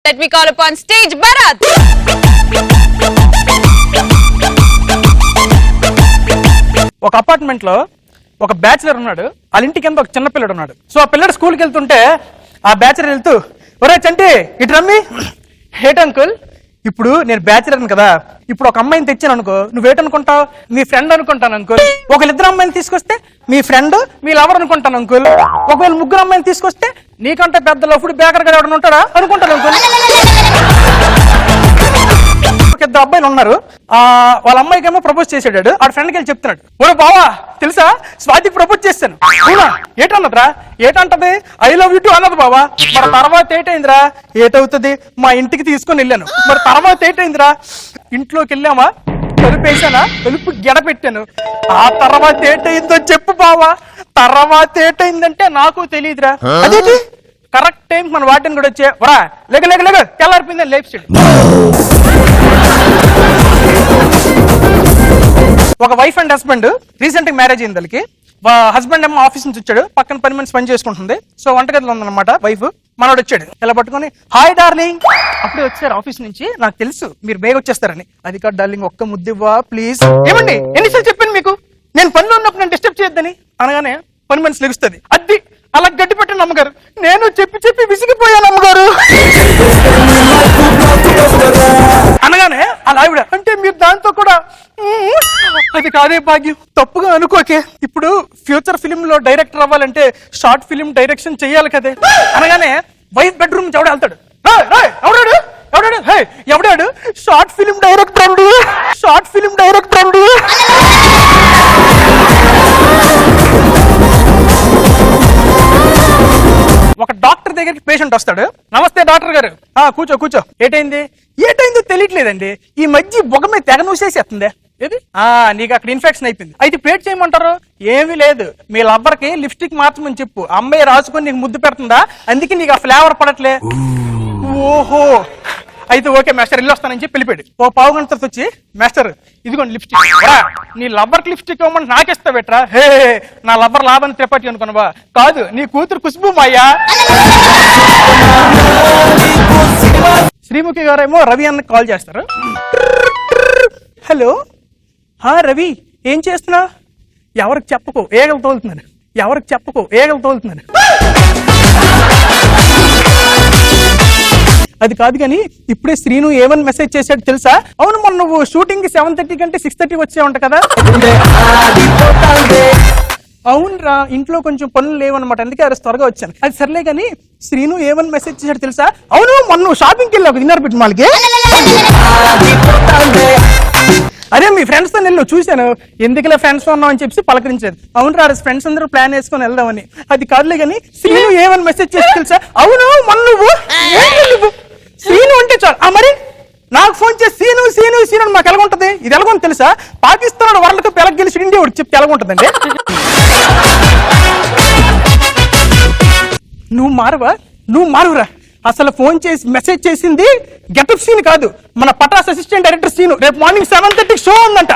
let me call upon stage Bharat. ఒక apartment లో ఒక బ్యాచిలర్ ఉన్నాడు. వాళ్ళ ఇంటి కింద ఒక చిన్న పిల్లడు ఉన్నాడు. సో ఆ పిల్లడు స్కూల్కి వెళ్తుంటే ఆ బ్యాచిలర్ వెళ్తూ, ఒరే చంటి ఇటు రమ్మి. హేట్ అంకుల్, ఇప్పుడు నేను బ్యాచిలర్ని కదా, ఇప్పుడు ఒక అమ్మాయిని తెచ్చాను అనుకో, నువ్వేటనుకుంటావు? మీ ఫ్రెండ్ అనుకుంటాను అంకుల్. ఒకళ్ళిద్దరు అమ్మాయిని తీసుకొస్తే మీ ఫ్రెండ్ మీ లవర్ అనుకుంటాను అంకుల్. ఒకవేళ ముగ్గురు అమ్మాయిని తీసుకొస్తే నీకంటే పెద్ద లఫుడు బేకర్ గా ఎవడని ఉంటాడా అనుకుంటాను అంకుల్. ఇద్దరు అబ్బాయిలు ఉన్నారు. వాళ్ళ అమ్మాయికి ఏమో ప్రపోజ్ చేసాడు. ఆ ఫ్రెండ్కి వెళ్ళి చెప్తున్నాడు, ఓ బావా తెలుసా స్వాతి ప్రపోజ్ చేశాను. అవునా? ఏటన్నదిరా? ఏటంటది? ఐ లవ్ యూ టూ అన్నది బావా. మరి తర్వాత ఏటైందిరా? ఏటవుతుంది? మా ఇంటికి తీసుకొని వెళ్ళాను. మరి తర్వాత ఏటైందిరా? ఇంట్లోకి వెళ్ళామా, తలుపేసానా, తలుపు గెడపెట్టాను. ఆ తర్వాత ఏటైందో చెప్పు బావా. తర్వాత ఏటైందంటే నాకు తెలియదురా. అదేంటి కరెక్ట్ టైం మన వాటిని కూడా వచ్చే వరా లేక లేక లేక తెల్లారిపోయిందని లేపుస్తాడు. ఒక వైఫ్ అండ్ హస్బెండ్ రీసెంట్ గా మ్యారేజ్ అయింది. వాళ్ళకి హస్బెండ్ ఏమో ఆఫీస్ నుంచి వచ్చాడు, పక్కన పని మనిషి పని చేసుకుంటుంది. సో వంటగదిలో ఉందన్నమాట వైఫ్. మనోడు వచ్చాడు, ఇలా పట్టుకొని హాయ్ డార్లింగ్. అప్పుడే వచ్చారు ఆఫీస్ నుంచి, నాకు తెలుసు మీరు బేగ వచ్చేస్తారని. అది కాదు డార్లింగ్, ఒక్క ముద్దివ్వా ప్లీజ్. ఏమండి ఎన్నిసార్లు చెప్పాను మీకు, నేను పనిలో ఉన్నప్పుడు నేను డిస్టర్బ్ చేయొద్దని. అనగానే పని మనిషి లెగుస్తుంది. అది అలా గట్టి పెట్టండి అమ్మగారు. నేను చెప్పి చెప్పి విసిగిపోయాను అమ్మగారు అనగానే అలా ఆవిడ, అంటే మీరు దాంతో కూడా అది కాదే భాగ్యం, తప్పుగా అనుకోకే. ఇప్పుడు ఫ్యూచర్ ఫిలిం లో డైరెక్టర్ అవ్వాలంటే షార్ట్ ఫిలిం డైరెక్షన్ చెయ్యాలి కదే. అనగానే వైఫ్ బెడ్రూమ్ నుంచి ఎవడ వెళ్తాడు, ఎవడాడు ఎవడాడు ఎవడాడు? షార్ట్ ఫిలిం డైరెక్టర్ అండి, షార్ట్ ఫిలిం డైరెక్టర్ అండి. ఒక డాక్టర్ దగ్గరికి పేషెంట్ వస్తాడు. నమస్తే డాక్టర్ గారు. కూర్చో కూర్చో. ఏటైంది? ఏటైందో తెలియట్లేదండి, ఈ మధ్య బొగ మీద తెగ నూసేసేస్తుంది. ఏది? నీకు అక్కడ ఇన్ఫెక్షన్ అయిపోయింది. అయితే పేట్ చేయమంటారు? ఏమీ లేదు, మీ లవ్వర్కి లిప్స్టిక్ మార్చమని చెప్పు, అమ్మాయి రాసుకొని నీకు ముద్దు పెడుతుందా, అందుకే నీకు ఆ ఫ్లేవర్ పడట్లే. ఓహో, అయితే ఓకే మాస్టర్ ఇల్లు వస్తానని చెప్పి వెళ్ళిపోయాడు. ఓ పావు గంట తర్వాత వచ్చి, మాస్టర్ ఇదిగోండి లిప్స్టిక్. నీ లవ్వర్కి లిప్స్టిక్ ఇవ్వమని నాకిస్తా బెట్రా. హే, నా లవ్వర్ లాభాన్ని త్రిపాఠి అనుకున్నావా? కాదు, నీ కూతురు ఖుష్బూ మాయ్యా. శ్రీముఖి గారేమో రవి అన్నకి కాల్ చేస్తారు. హలో, రవి ఏం చేస్తున్నా? ఎవరికి చెప్పకు ఏగలు తోలుతున్నాను, ఎవరికి చెప్పకు ఏగలు తోలుతున్నాను. అది కాదు కానీ ఇప్పుడే శ్రీను ఏమని మెసేజ్ చేశాడు తెలుసా? అవును, మొన్న నువ్వు షూటింగ్ కి 7:30 కంటే 6:30 వచ్చేవంట కదా. అవునరా, ఇంట్లో కొంచెం పనులు లేవన్నమాట, అందుకే అరే త్వరగా వచ్చాను. అది సర్లే కానీ శ్రీను ఏమని మెసేజ్ చేశాడు తెలుసా? అవును, మొన్న షాపింగ్కి వెళ్ళావు డిన్నర్ పెట్టి మాల్కి. అదే మీ ఫ్రెండ్స్ తో నేను చూశాను, ఎందుకులే ఫ్రెండ్స్ తో ఉన్నావు అని చెప్పి పలకరించారు. అవును రా, ఫ్రెండ్స్ అందరూ ప్లాన్ వేసుకొని వెళ్దామని. అది కాదులే కానీ శ్రీను ఏమని మెసేజ్ చేసి తెలుసా? అవును, మొన్న నువ్వు శ్రీను అంటే చాలు, మరి నాకు ఫోన్ చేసి సీను సీను సీను అని మాకు ఎలాగుంటది? ఇది ఎలాగొని తెలుసా? పాకిస్తాన్ వరల్డ్ కప్ ఎలా గెలిచి ఇండియా ఒకటి చెప్తే ఎలాగుంటదండి? నువ్వు మారురా. అసలు ఫోన్ చేసి మెసేజ్ చేసింది గెటప్ సీన్ కాదు, మన పటాస్ అసిస్టెంట్ డైరెక్టర్ సీను. రేపు మార్నింగ్ 7:30 షో ఉందంట.